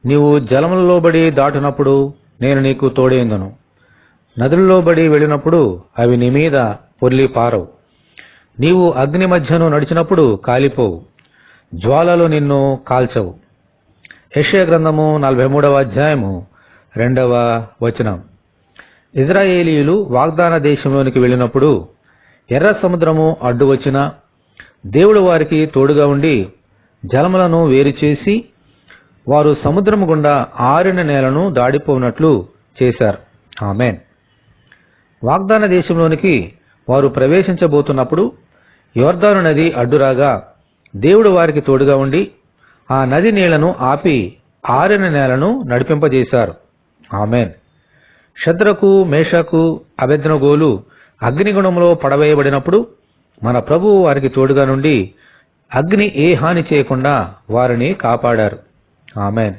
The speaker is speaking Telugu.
నీవు జలములలోబడి దాటునప్పుడు నేను నీకు తోడేందును. నదులలోబడి వెళ్ళినప్పుడు అవి నీ మీద పొర్లి పారవు. నీవు అగ్ని మధ్యను నడిచినప్పుడు కాలిపోవు, జ్వాలలు నిన్ను కాల్చవు. యెషయా గ్రంథము 43వ అధ్యాయము 2వ వచనం. ఇశ్రాయేలీయులు వాగ్దాన దేశంలోనికి వెళ్ళినప్పుడు ఎర్ర సముద్రము అడ్డు వచ్చినా దేవుడు వారికి తోడుగా ఉండి జలములను వేరు చేసి వారు సముద్రము గుండా ఆరిన నేలను దాడిపోనట్లు చేశారు. ఆమేన్. వాగ్దాన దేశంలోనికి వారు ప్రవేశించబోతున్నప్పుడు యోర్దాను నది అడ్డురాగా దేవుడు వారికి తోడుగా ఉండి ఆ నది నీళ్లను ఆపి ఆరిన నేలను నడిపింపజేశారు. ఆమేన్. షద్రకు, మేషకు, అబేద్నెగోలు అగ్నిగుణంలో పడవేయబడినప్పుడు మన ప్రభువు వారికి తోడుగా నుండి అగ్ని ఏ హాని చేయకుండా వారిని కాపాడారు. ఆమేన్.